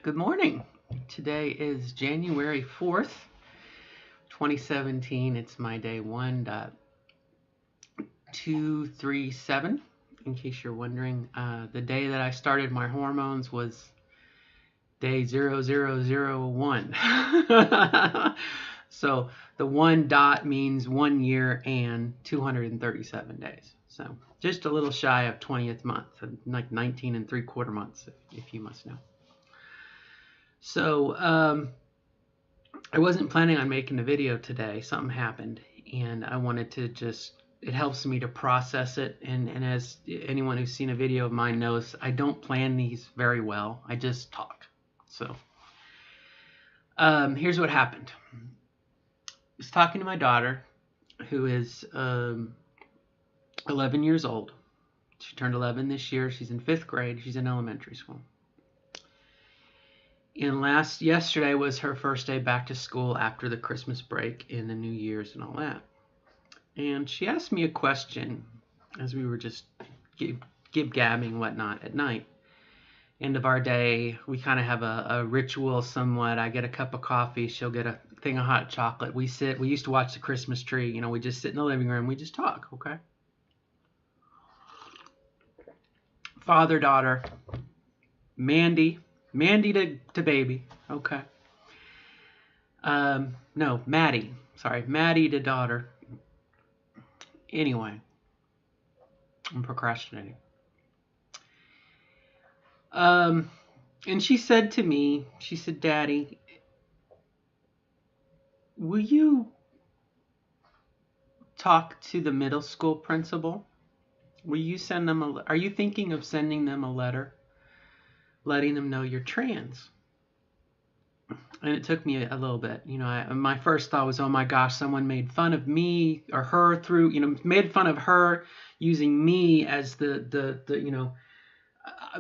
Good morning. Today is January 4th, 2017. It's my day 1.237. In case you're wondering, the day that I started my hormones was day 0001. So the one dot means 1 year and 237 days. So just a little shy of 20th month, like 19 and 3/4 months, if you must know. So I wasn't planning on making a video today. Something happened, and I wanted to it helps me to process it. And as anyone who's seen a video of mine knows, I don't plan these very well. I just talk. So here's what happened. I was talking to my daughter, who is 11 years old. She turned 11 this year. She's in 5th grade. She's in elementary school. And yesterday was her first day back to school after the Christmas break and the New Year's and all that. And she asked me a question as we were just gib-gabbing whatnot at night. End of our day, we kind of have a ritual somewhat. I get a cup of coffee. She'll get a thing of hot chocolate. We used to watch the Christmas tree. You know, we just sit in the living room. We just talk, okay? Father, daughter, Mandy to baby. Okay. No, Maddie. Sorry, Maddie to daughter. Anyway, I'm procrastinating. And she said to me, she said, Daddy, will you talk to the middle school principal? Will you send them are you thinking of sending them a letter letting them know you're trans? And it took me a little bit. You know, my first thought was, oh my gosh, someone made fun of me or her through, made fun of her using me as it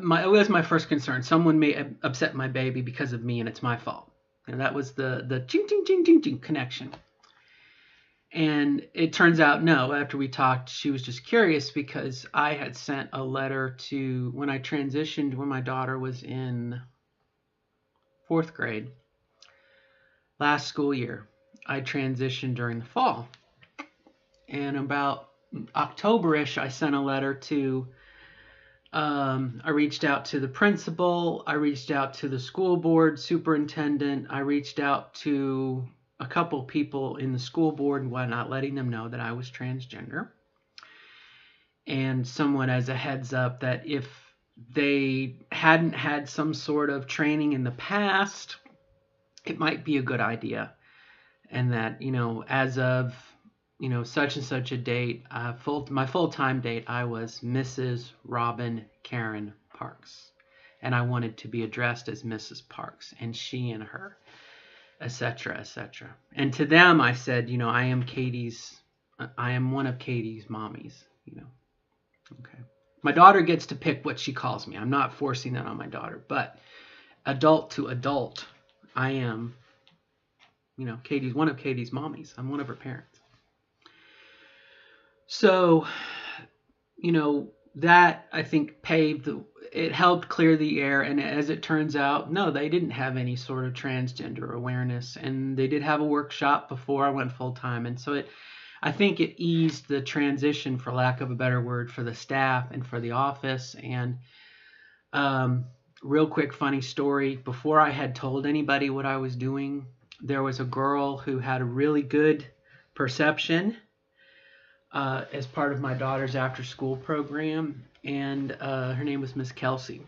was my first concern. Someone may upset my baby because of me and it's my fault. And that was the ching, ching, ching, ching, ching connection. And it turns out, no, after we talked, she was just curious because I had sent a letter when I transitioned, when my daughter was in 4th grade. Last school year, I transitioned during the fall. And about October-ish, I sent a letter to, I reached out to the principal. I reached out to the school board superintendent. I reached out to a couple people in the school board and whatnot, letting them know that I was transgender. And somewhat as a heads up that if they hadn't had some sort of training in the past, it might be a good idea. And that, as of, such and such a date, my full-time date, I was Mrs. Robin Karen Parks. And I wanted to be addressed as Mrs. Parks and she and her, etc., etc. And to them, I said, I am one of Katie's mommies, Okay. My daughter gets to pick what she calls me. I'm not forcing that on my daughter, but adult to adult, I am, one of Katie's mommies. I'm one of her parents. So, that I think it helped clear the air. And as it turns out, no, they didn't have any sort of transgender awareness. And they did have a workshop before I went full time. And so I think it eased the transition, for lack of a better word, for the staff and for the office. And real quick, funny story. Before I had told anybody what I was doing, there was a girl who had a really good perception as part of my daughter's after-school program, and her name was Miss Kelsey.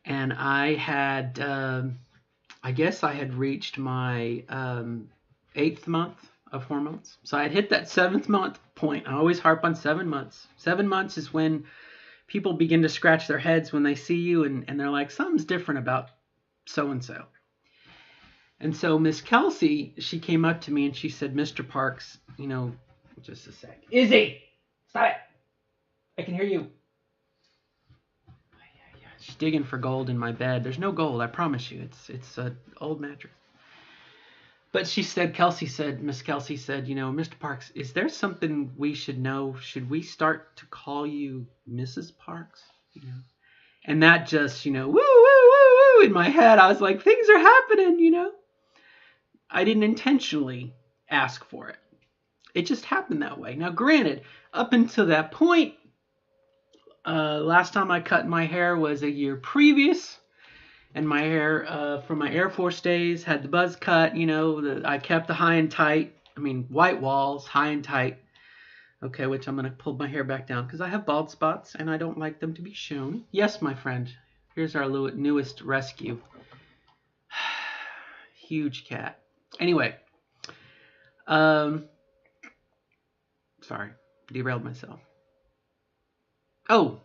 And I had, I guess I had reached my 8th month of hormones. So I had hit that 7th month point. I always harp on 7 months. 7 months is when people begin to scratch their heads when they see you, and they're like, something's different about so-and-so. And so Miss Kelsey, she came up to me and she said, Mr. Parks, just a sec. Izzy, stop it. I can hear you. She's digging for gold in my bed. There's no gold, I promise you. It's an old mattress. But Miss Kelsey said, Mr. Parks, is there something we should know? Should we start to call you Mrs. Parks? And that just, woo, woo, woo, woo! In my head, I was like, things are happening, you know? I didn't intentionally ask for it. It just happened that way. Now, granted, up until that point, last time I cut my hair was a year previous. And my hair from my Air Force days had the buzz cut, you know, I kept the high and tight. I mean, white walls, high and tight. Okay, which I'm going to pull my hair back down because I have bald spots and I don't like them to be shown. Yes, my friend. Here's our newest rescue. Huge cat. Anyway. Sorry. Derailed myself. Oh.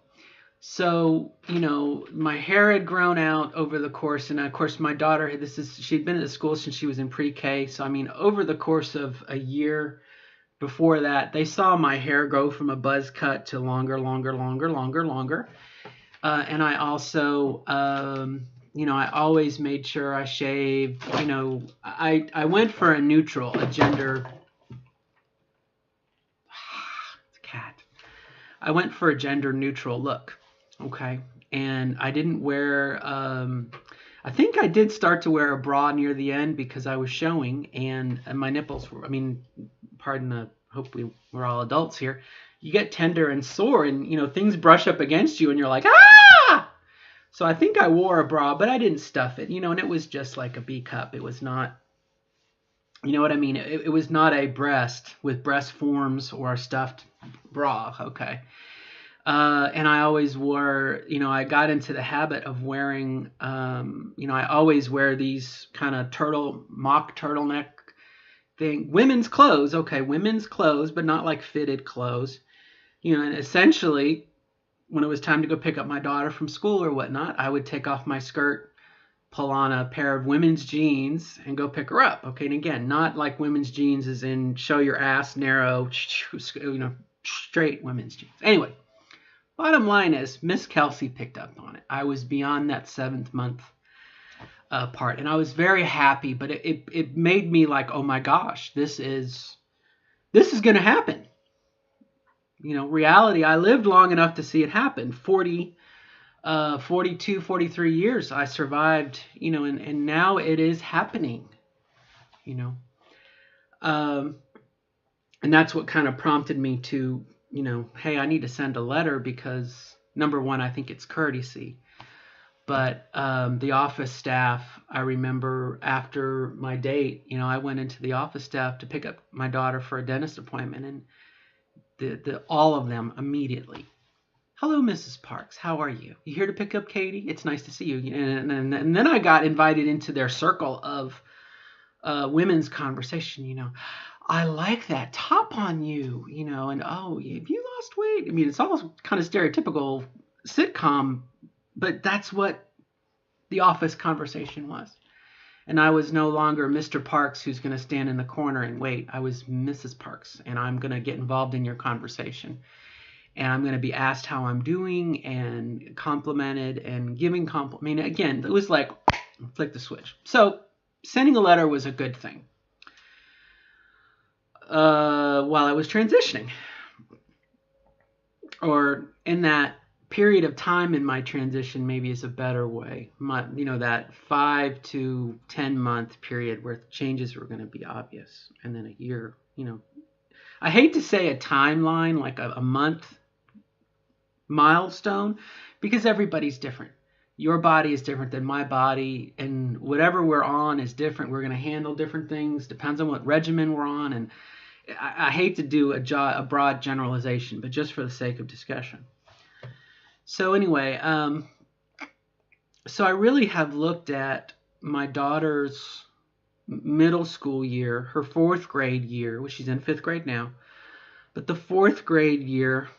So, you know, my hair had grown out over the course, and of course my daughter, she'd been at the school since she was in pre-K. So, I mean, over the course of a year before that, they saw my hair go from a buzz cut to longer. And I also, you know, I always made sure I shaved, you know, I went for a neutral, a gender, cat. I went for a gender neutral look. Okay. And I didn't wear, I think I did start to wear a bra near the end because I was showing and my nipples were, I mean, pardon the, hope we're all adults here. You get tender and sore and, you know, things brush up against you and you're like, ah! So I think I wore a bra, but I didn't stuff it, you know, and it was just like a B cup. It was not, you know what I mean? It was not a breast with breast forms or a stuffed bra. Okay. And I always wore, you know, I got into the habit of wearing, you know, I always wear these kind of mock turtleneck thing, women's clothes. Okay. Women's clothes, but not like fitted clothes, you know, and essentially when it was time to go pick up my daughter from school or whatnot, I would take off my skirt, pull on a pair of women's jeans and go pick her up. Okay. And again, not like women's jeans as in show your ass, narrow, you know, straight women's jeans. Anyway. Bottom line is, Miss Kelsey picked up on it. I was beyond that 7th month part, and I was very happy. But it made me like, oh my gosh, this is going to happen. You know, reality. I lived long enough to see it happen. 42, 43 years I survived. You know, and now it is happening. You know, and that's what kind of prompted me to, you know, hey, I need to send a letter because, number one, I think it's courtesy. But the office staff, I remember after my date, you know, I went into the office staff to pick up my daughter for a dentist appointment, and all of them immediately, hello, Mrs. Parks, how are you? You here to pick up Katie? It's nice to see you. And then I got invited into their circle of women's conversation, you know. I like that top on you, you know, and oh, have you lost weight? I mean, it's all kind of stereotypical sitcom, but that's what the office conversation was. And I was no longer Mr. Parks who's going to stand in the corner and wait. I was Mrs. Parks, and I'm going to get involved in your conversation. And I'm going to be asked how I'm doing and complimented and giving compliment. I mean, again, it was like, flick the switch. So sending a letter was a good thing. While I was transitioning, or in that period of time in my transition, maybe is a better way. You know, that 5 to 10 month period where changes were going to be obvious, and then a year. You know, I hate to say a timeline like a month milestone because everybody's different. Your body is different than my body, and whatever we're on is different. We're going to handle different things. Depends on what regimen we're on, and I hate to do a broad generalization, but just for the sake of discussion. So anyway, so I really have looked at my daughter's middle school year, her 4th grade year, which she's in 5th grade now, but the 4th grade year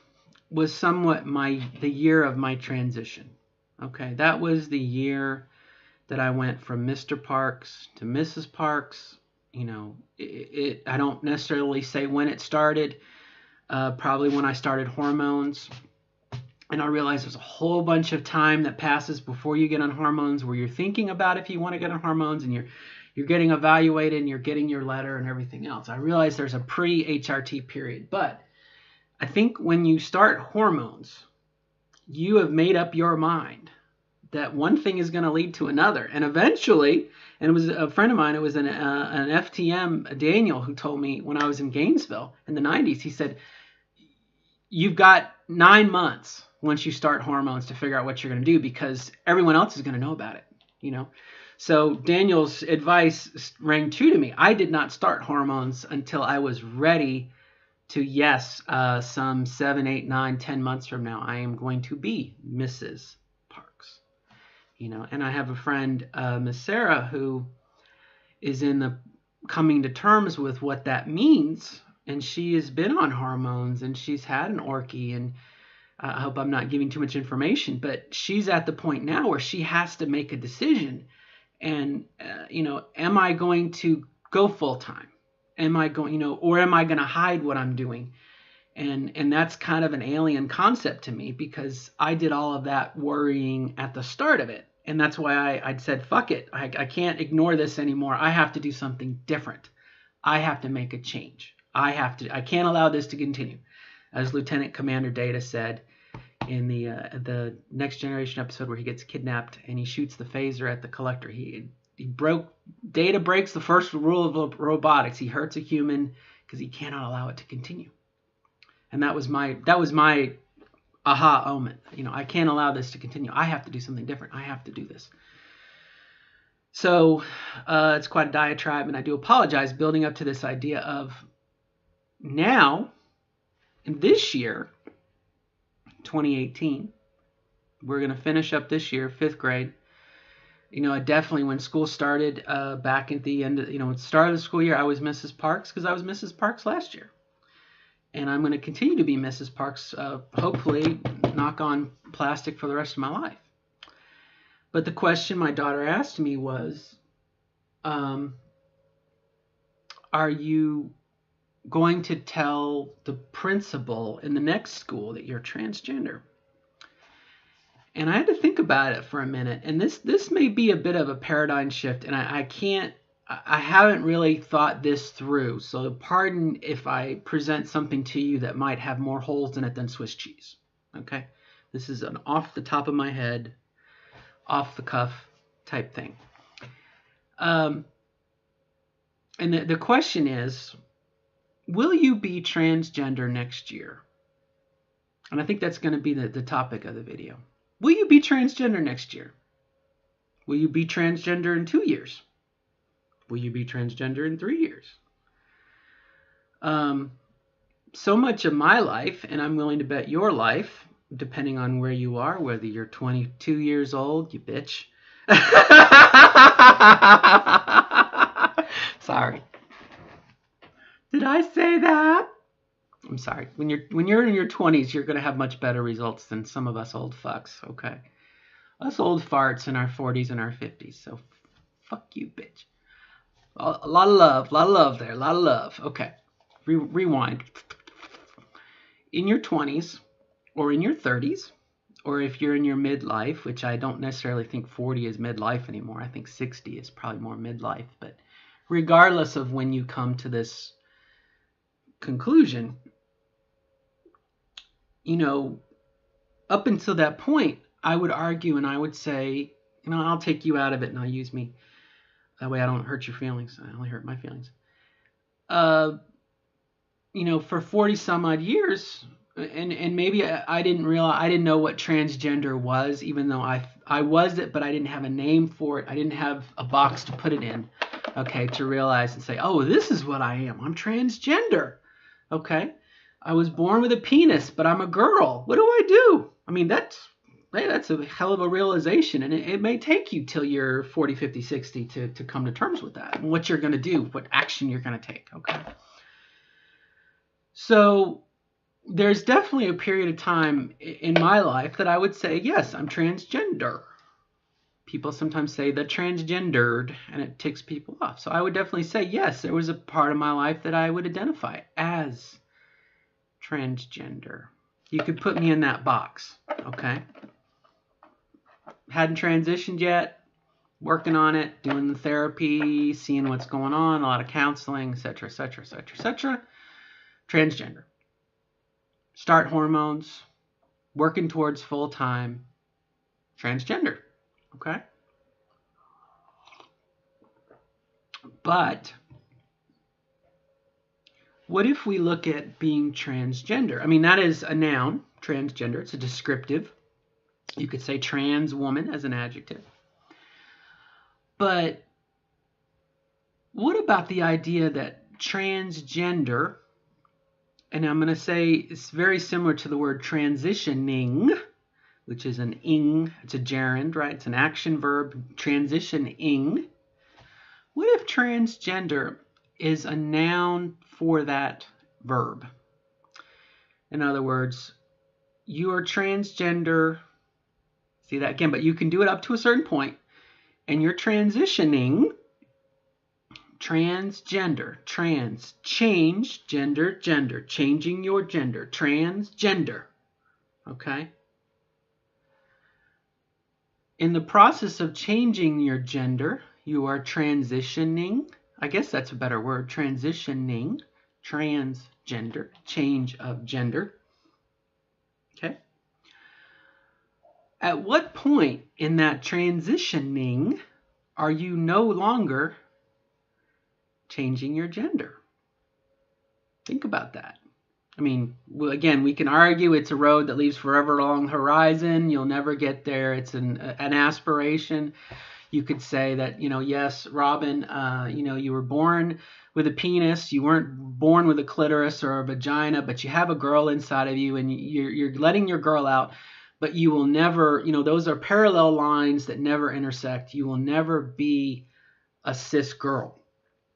was somewhat the year of my transition. Okay, that was the year that I went from Mr. Parks to Mrs. Parks. You know, I don't necessarily say when it started, probably when I started hormones. And I realized there's a whole bunch of time that passes before you get on hormones where you're thinking about if you want to get on hormones and you're getting evaluated and you're getting your letter and everything else. I realize there's a pre-HRT period. But I think when you start hormones, you have made up your mind that one thing is going to lead to another. And eventually, and it was a friend of mine, it was an FTM, Daniel, who told me when I was in Gainesville in the 90s, he said, you've got 9 months once you start hormones to figure out what you're going to do, because everyone else is going to know about it, you know? So Daniel's advice rang true to me. I did not start hormones until I was ready to, yes, some 7, 8, 9, 10 months from now, I am going to be Mrs. Parks, you know? And I have a friend, Miss Sarah, who is in the coming to terms with what that means. And she has been on hormones, and she's had an orchie, and I hope I'm not giving too much information, but she's at the point now where she has to make a decision. And, you know, am I going to go full time? Am I going, you know, or am I going to hide what I'm doing? And that's kind of an alien concept to me, because I did all of that worrying at the start of it. And that's why I'd said, fuck it. I can't ignore this anymore. I have to do something different. I have to make a change. I can't allow this to continue. As Lieutenant Commander Data said in the Next Generation episode where he gets kidnapped and he shoots the phaser at the collector. Data breaks the first rule of robotics. He hurts a human because he cannot allow it to continue. And that was my aha moment. You know, I can't allow this to continue. I have to do something different. I have to do this. So it's quite a diatribe, and I do apologize building up to this idea of now, in this year, 2018, we're going to finish up this year, 5th grade. You know, definitely when school started back at the end, at the start of the school year, I was Mrs. Parks because I was Mrs. Parks last year. And I'm going to continue to be Mrs. Parks, hopefully, knock on plastic, for the rest of my life. But the question my daughter asked me was, are you going to tell the principal in the next school that you're transgender? And I had to think about it for a minute. And this may be a bit of a paradigm shift, and I haven't really thought this through. So pardon if I present something to you that might have more holes in it than Swiss cheese. Okay? This is an off the top of my head, off the cuff type thing. And the question is, will you be transgender next year? And I think that's going to be the topic of the video. Will you be transgender next year? Will you be transgender in 2 years? Will you be transgender in 3 years? So much of my life, and I'm willing to bet your life, depending on where you are, whether you're 22 years old, you bitch. Sorry. Did I say that? I'm sorry. When you're in your 20s, you're going to have much better results than some of us old fucks, okay? Us old farts in our 40s and our 50s. So fuck you, bitch. A lot of love there. A lot of love. Okay. Rewind. In your 20s or in your 30s, or if you're in your midlife, which I don't necessarily think 40 is midlife anymore. I think 60 is probably more midlife. But regardless of when you come to this conclusion, up until that point, I would argue and I would say, I'll take you out of it and I'll use me. That way I don't hurt your feelings. I only hurt my feelings. For 40 some odd years, and maybe I didn't know what transgender was, even though I was it, but I didn't have a name for it. I didn't have a box to put it in, okay, to realize and say, oh, this is what I am. I'm transgender, okay? I was born with a penis, but I'm a girl. What do I do? I mean, that's a hell of a realization, and it may take you till you're 40, 50, 60 to come to terms with that, and what you're going to do, what action you're going to take, okay? So there's definitely a period of time in my life that I would say, yes, I'm transgender. People sometimes say the transgendered, and it ticks people off. So I would definitely say, yes, there was a part of my life that I would identify as transgender. You could put me in that box, okay? Hadn't transitioned yet, working on it, doing the therapy, seeing what's going on, a lot of counseling, etc., etc., etc., etc. Transgender. Start hormones, working towards full-time, transgender. Okay? But what if we look at being transgender? I mean, that is a noun, transgender. It's a descriptive. You could say trans woman as an adjective. But what about the idea that transgender, and I'm going to say it's very similar to the word transitioning, which is an ing, it's a gerund, right? It's an action verb, transitioning. What if transgender is a noun for that verb? In other words, you are transgender, see that again, but you can do it up to a certain point, and you're transitioning, transgender, trans, change, gender, gender, changing your gender, transgender, okay? In the process of changing your gender, you are transitioning, I guess that's a better word, transitioning, transgender, change of gender, okay? At what point in that transitioning are you no longer changing your gender? Think about that. I mean, again, we can argue it's a road that leads forever along the horizon. You'll never get there. It's an aspiration. You could say that, yes, Robin, you were born with a penis. You weren't born with a clitoris or a vagina, but you have a girl inside of you, and you're letting your girl out. But you will never, those are parallel lines that never intersect. You will never be a cis girl.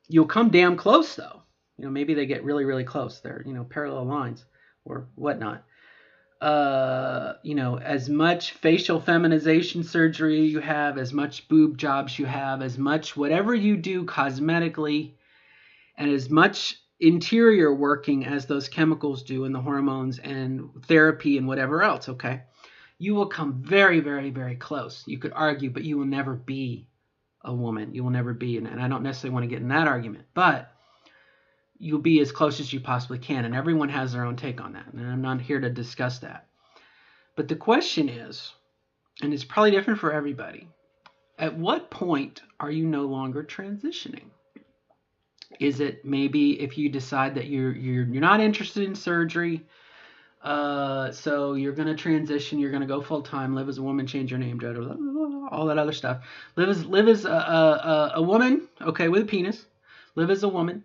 You'll come damn close, though. Maybe they get really, really close. They're, parallel lines or whatnot. As much facial feminization surgery you have, as much boob jobs you have, as much whatever you do cosmetically, and as much interior working as those chemicals do and the hormones and therapy and whatever else, okay? You will come very, very, very close. You could argue, but you will never be a woman. You will never be, and I don't necessarily want to get in that argument, but you'll be as close as you possibly can, and everyone has their own take on that, and I'm not here to discuss that. But the question is, and it's probably different for everybody, at what point are you no longer transitioning? Is it maybe if you decide that you're not interested in surgery, so you're going to transition, you're going to go full time, live as a woman, change your name, blah, blah, blah, all that other stuff. Live as a woman, okay, with a penis. Live as a woman,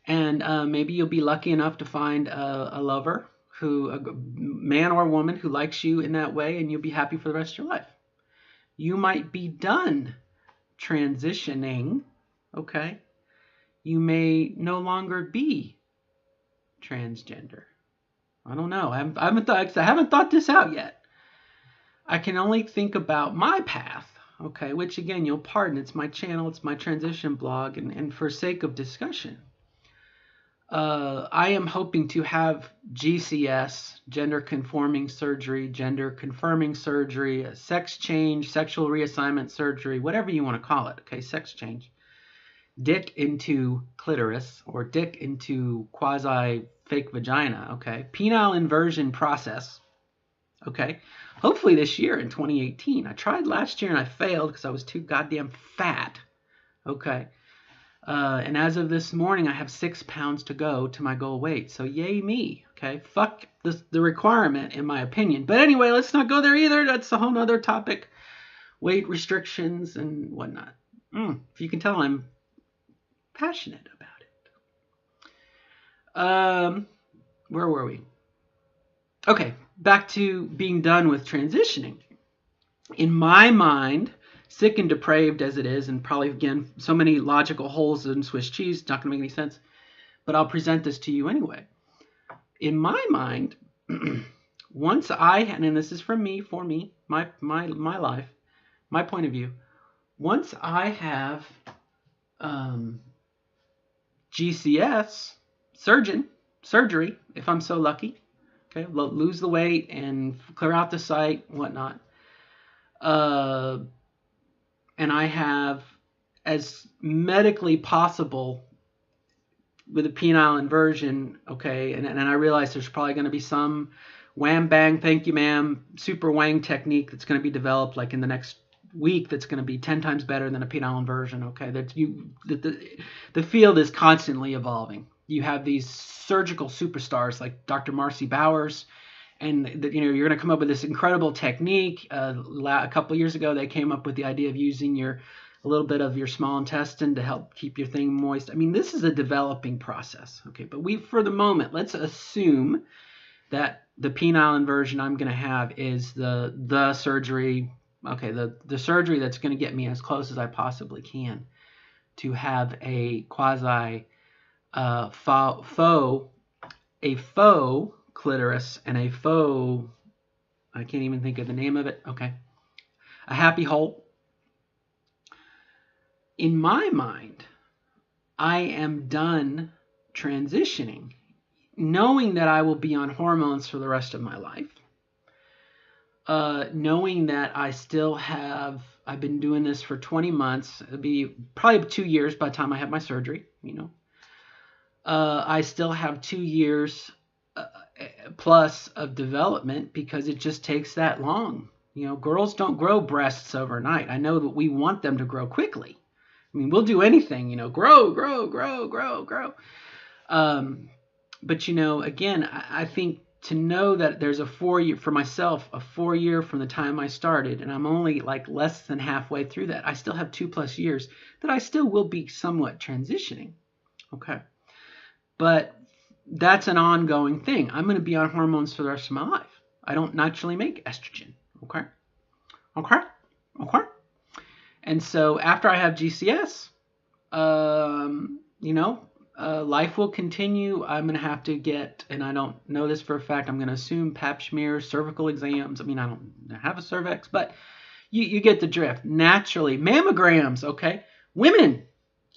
and maybe you'll be lucky enough to find a lover, a man or woman who likes you in that way, and you'll be happy for the rest of your life. You might be done transitioning, okay? You may no longer be transgender. I don't know. I haven't thought this out yet. I can only think about my path, okay? Which again, you'll pardon, it's my channel, it's my transition blog, and for sake of discussion, I am hoping to have GCS, gender conforming surgery, gender confirming surgery, sex change, sexual reassignment surgery, whatever you want to call it, okay? Sex change. Dick into clitoris or dick into quasi fake vagina, okay? Penile inversion process, okay? Hopefully this year in 2018. I tried last year and I failed because I was too goddamn fat, okay? And as of this morning, I have 6 pounds to go to my goal weight. So yay me, okay? Fuck the requirement, in my opinion. But anyway, let's not go there either. That's a whole other topic. Weight restrictions and whatnot. If you can tell, I'm passionate about it. Where were we? Okay, back to being done with transitioning. In my mind, sick and depraved as it is, and probably, again, so many logical holes in Swiss cheese, not going to make any sense, but I'll present this to you anyway. In my mind, once and this is from me, for me, my life, my point of view, once I have GCS, surgery, if I'm so lucky, okay, lose the weight and clear out the site, whatnot, and I have, as medically possible, with a penile inversion, okay, and I realize there's probably going to be some wham bang, thank you ma'am, super wang technique that's going to be developed like in the next week that's going to be 10 times better than a penile inversion. Okay, the field is constantly evolving. You have these surgical superstars like Dr. Marcy Bowers, and you're going to come up with this incredible technique. A couple of years ago, they came up with the idea of using a little bit of your small intestine to help keep your thing moist. I mean, this is a developing process. Okay, but for the moment, let's assume that the penile inversion I'm going to have is the surgery. Okay, the surgery that's going to get me as close as I possibly can to have a quasi faux clitoris and a faux, I can't even think of the name of it. Okay, a happy hole. In my mind, I am done transitioning, knowing that I will be on hormones for the rest of my life. Knowing that I still have, I've been doing this for 20 months. It'll be probably 2 years by the time I have my surgery, I still have 2 years plus of development because it just takes that long. Girls don't grow breasts overnight. I know that we want them to grow quickly. I mean, we'll do anything, grow. But, again, I think to know that there's a 4 year, for myself, a 4 year from the time I started, and I'm only like less than halfway through that. I still have 2+ years that I still will be somewhat transitioning. Okay. But that's an ongoing thing. I'm going to be on hormones for the rest of my life. I don't naturally make estrogen. Okay. And so after I have GCS, life will continue. I'm going to have to get, and I don't know this for a fact, I'm going to assume pap smears, cervical exams. I mean, I don't have a cervix, but you get the drift. Naturally, mammograms, okay? Women,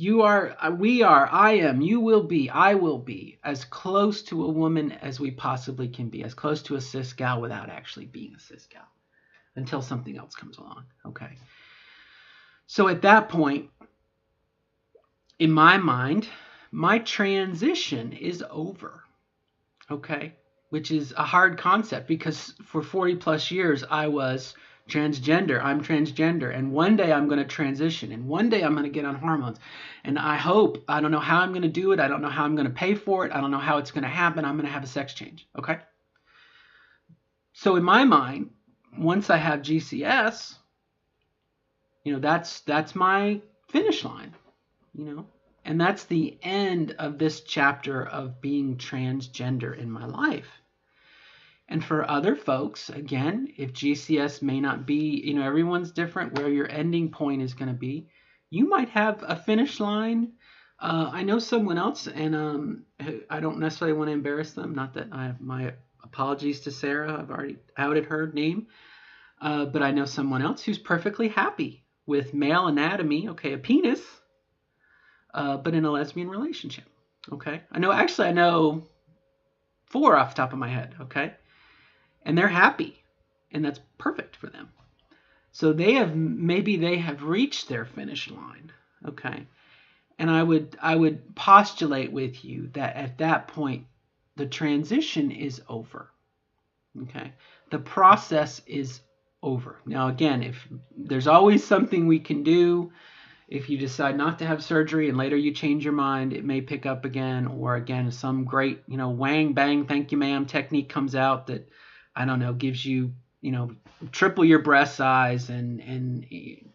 I am, you will be, I will be as close to a woman as we possibly can be, as close to a cis gal without actually being a cis gal until something else comes along, okay? So at that point, in my mind, my transition is over, okay? Which is a hard concept because for 40+ years I was transgender. I'm transgender, and one day I'm going to transition, and one day I'm going to get on hormones. And I don't know how I'm going to do it. I don't know how I'm going to pay for it. I don't know how it's going to happen. I'm going to have a sex change, okay? So in my mind, once I have GCS, that's my finish line, and that's the end of this chapter of being transgender in my life. And for other folks, again, if GCS may not be, everyone's different where your ending point is going to be. You might have a finish line. I know someone else, and I don't necessarily want to embarrass them. Not that I have my apologies to Sarah. I've already outed her name. But I know someone else who's perfectly happy with male anatomy, okay, a penis, but in a lesbian relationship, okay? I know 4 off the top of my head, okay? And they're happy, and that's perfect for them. So maybe they have reached their finish line, okay? And I would postulate with you that at that point, the transition is over, okay? The process is over. Now, again, if there's always something we can do, if you decide not to have surgery and later you change your mind, it may pick up again, or again, some great, whang bang, thank you ma'am technique comes out that, I don't know, gives you, triple your breast size and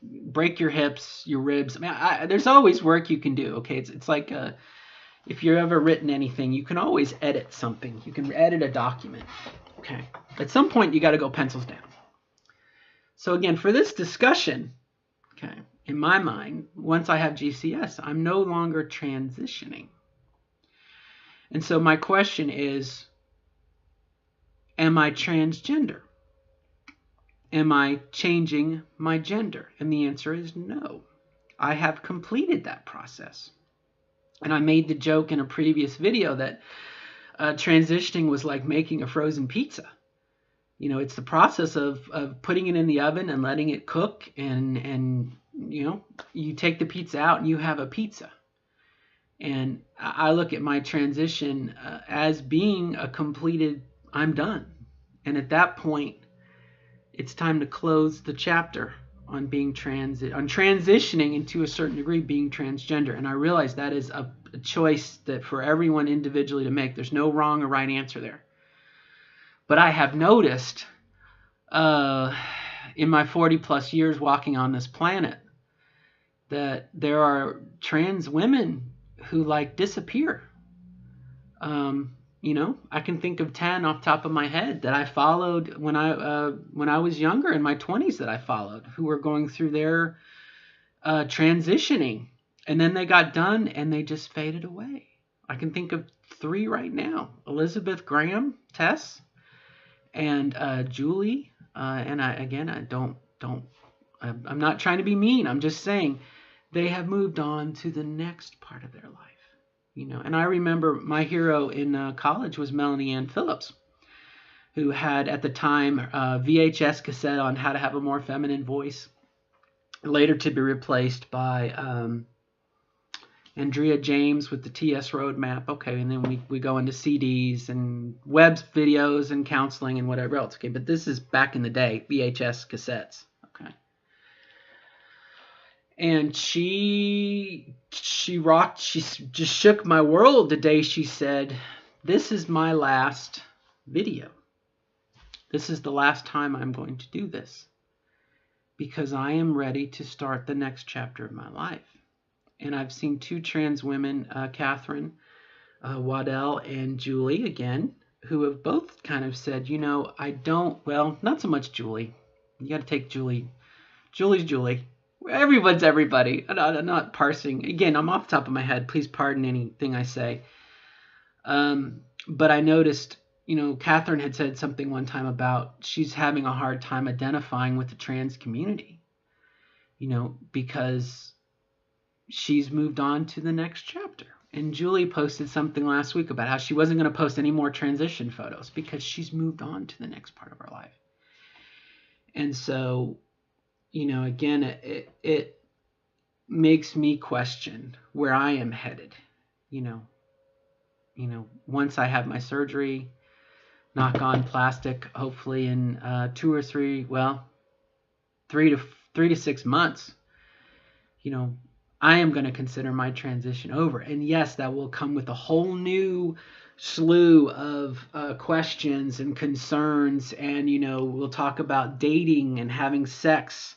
break your hips, your ribs. I mean, there's always work you can do. Okay. It's like, if you've ever written anything, you can always edit something. You can edit a document. Okay. At some point you got to go pencils down. So again, for this discussion, okay, in my mind, once I have GCS, I'm no longer transitioning. And so my question is, am I transgender? Am I changing my gender? And the answer is no. I have completed that process. And I made the joke in a previous video that transitioning was like making a frozen pizza. It's the process of putting it in the oven and letting it cook, and you take the pizza out and you have a pizza. And I look at my transition as being a completed, I'm done. And at that point, it's time to close the chapter on transitioning, and to a certain degree being transgender. And I realize that is a choice that for everyone individually to make. There's no wrong or right answer there. But I have noticed in my 40 plus years walking on this planet that there are trans women who like disappear. I can think of 10 off the top of my head that I followed when I was younger, in my 20s, that I followed, who were going through their transitioning, and then they got done and they just faded away. I can think of 3 right now: Elizabeth Graham, Tess, and Julie. And I'm not trying to be mean. I'm just saying they have moved on to the next part of their life. And I remember my hero in college was Melanie Ann Phillips, who had at the time VHS cassette on how to have a more feminine voice, later to be replaced by Andrea James with the TS Roadmap. Okay, and then we go into CDs and web videos and counseling and whatever else. Okay, but this is back in the day, VHS cassettes. Okay. And she rocked, she just shook my world the day she said, "This is my last video. This is the last time I'm going to do this, because I am ready to start the next chapter of my life." And I've seen 2 trans women, Catherine Waddell and Julie, again, who have both kind of said, not so much Julie. You got to take Julie. Julie's Julie. Everyone's everybody. I'm not parsing. Again, I'm off the top of my head. Please pardon anything I say. But I noticed, Catherine had said something one time about she's having a hard time identifying with the trans community, because she's moved on to the next chapter. And Julie posted something last week about how she wasn't going to post any more transition photos because she's moved on to the next part of her life. And so, again, it makes me question where I am headed. Once I have my surgery, knock on plastic, hopefully in 3 to 6 months, I am going to consider my transition over. And yes, that will come with a whole new slew of questions and concerns. And, we'll talk about dating and having sex.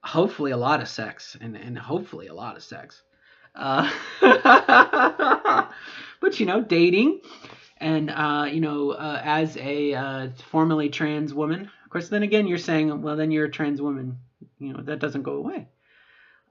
Hopefully a lot of sex, and hopefully a lot of sex. But, dating, and, as a formerly trans woman, of course, then again, you're saying, well, then you're a trans woman. That doesn't go away.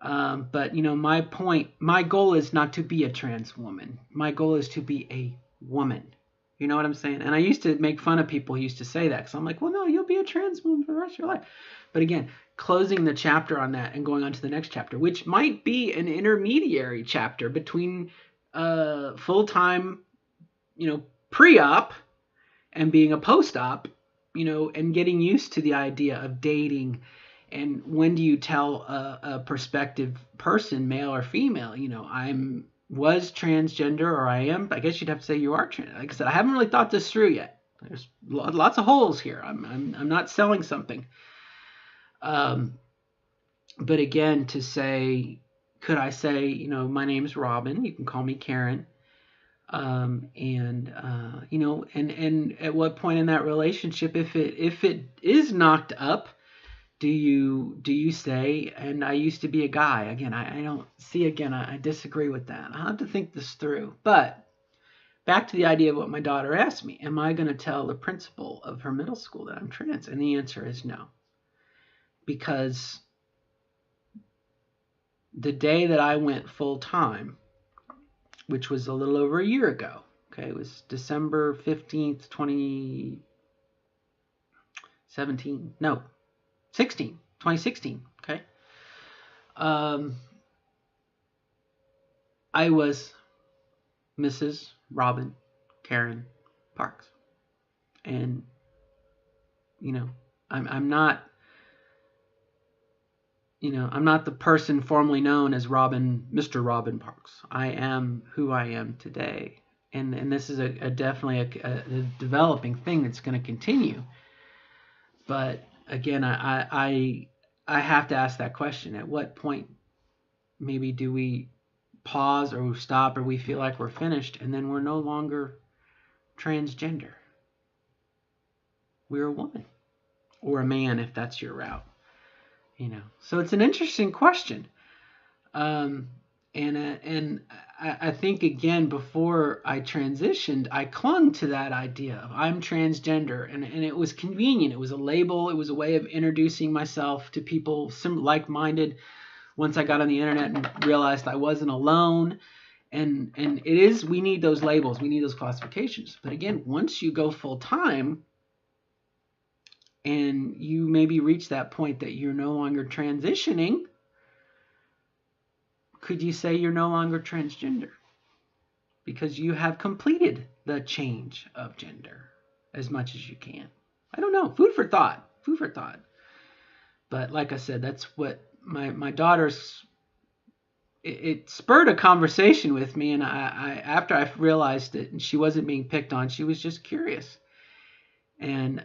But, my goal is not to be a trans woman. My goal is to be a woman. You know what I'm saying? And I used to make fun of people who used to say that, because I'm like, well, no, you'll be a trans woman for the rest of your life. But again, closing the chapter on that and going on to the next chapter, which might be an intermediary chapter between full-time, pre-op and being a post-op, and getting used to the idea of dating. And when do you tell a prospective person, male or female, was transgender, or I am? I guess you'd have to say you are trans. Like I said, I haven't really thought this through yet. There's lots of holes here. I'm not selling something. But again, to say, could I say, my name's Robin, you can call me Karen. And at what point in that relationship, if it is knocked up, do you say, and I used to be a guy? Again, I don't see, I disagree with that. I'll have to think this through. But back to the idea of what my daughter asked me, am I going to tell the principal of her middle school that I'm trans? And the answer is no. Because the day that I went full time, which was a little over a year ago, okay, it was December 15th, 2016, okay? I was Mrs. Robin Karen Parks. And, I'm not, I'm not the person formerly known as Mr. Robin Parks. I am who I am today. And this is definitely a developing thing that's going to continue. But again, I I have to ask that question. At what point maybe do we pause or stop or we feel like we're finished and then we're no longer transgender? We're a woman or a man if that's your route. So it's an interesting question. And I think, again, before I transitioned, I clung to that idea of I'm transgender, and it was convenient. It was a label. It was a way of introducing myself to people like-minded. Once I got on the internet and realized I wasn't alone, and we need those labels, we need those classifications. But again, once you go full time, and you maybe reach that point that you're no longer transitioning, could you say you're no longer transgender? Because you have completed the change of gender as much as you can. I don't know. Food for thought. Food for thought. But like I said, that's what my daughter's. It spurred a conversation with me, and I after I realized it, and she wasn't being picked on, she was just curious. And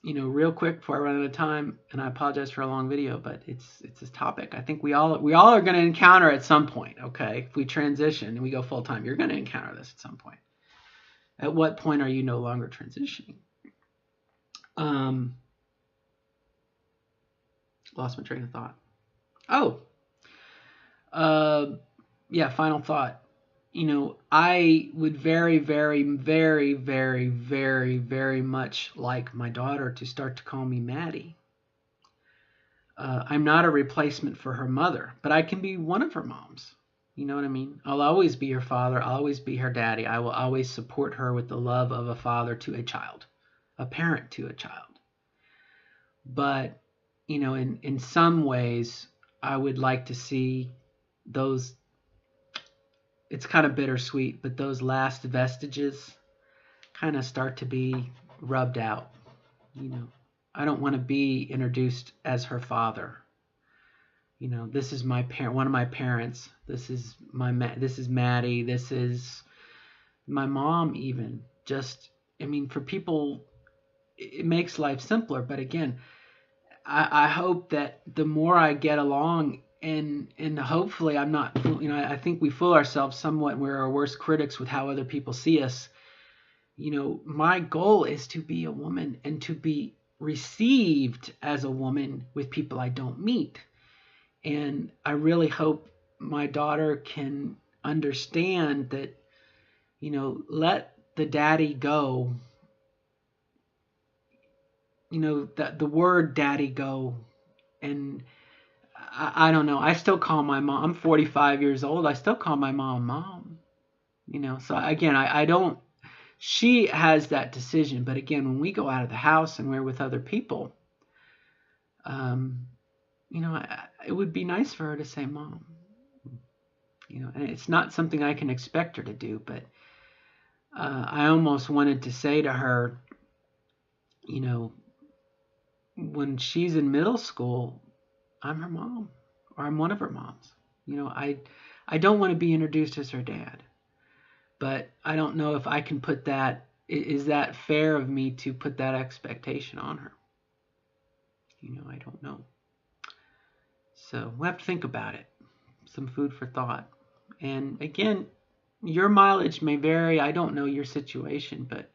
real quick before I run out of time, and I apologize for a long video, but it's this topic I think we all are going to encounter at some point. Okay, if we transition and we go full time, you're going to encounter this at some point. At what point are you no longer transitioning? Lost my train of thought. Yeah, final thought. I would very, very, very, very, very, very much like my daughter to start to call me Maddie. I'm not a replacement for her mother, but I can be one of her moms. You know what I mean? I'll always be her father. I'll always be her daddy. I will always support her with the love of a father to a child, a parent to a child. But, in some ways, I would like to see those, it's kind of bittersweet, but those last vestiges kind of start to be rubbed out. I don't want to be introduced as her father. This is my parent, one of my parents. This is Maddie. This is my mom. Even for people, it makes life simpler. But again, I hope that the more I get along, and hopefully I'm not. I think we fool ourselves somewhat. We're our worst critics with how other people see us. My goal is to be a woman and to be received as a woman with people I don't meet. And I really hope my daughter can understand that, let the daddy go. The word daddy go. And I don't know. I still call my mom. I'm 45 years old. I still call my mom mom. So again, I don't. She has that decision. But again, when we go out of the house and we're with other people, it would be nice for her to say mom. And it's not something I can expect her to do, but I almost wanted to say to her, when she's in middle school, I'm her mom, or I'm one of her moms. I don't want to be introduced as her dad, but I don't know if I can put that. Is that fair of me to put that expectation on her? I don't know. So we'll have to think about it. Some food for thought. And again, your mileage may vary. I don't know your situation, but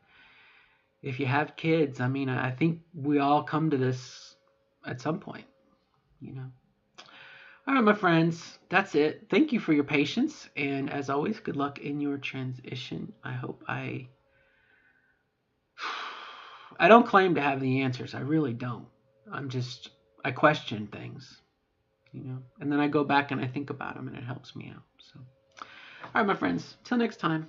if you have kids, I think we all come to this at some point, All right, my friends, that's it. Thank you for your patience. And as always, good luck in your transition. I hope I don't claim to have the answers. I really don't. I question things, and then I go back and I think about them and it helps me out. So, all right, my friends, till next time.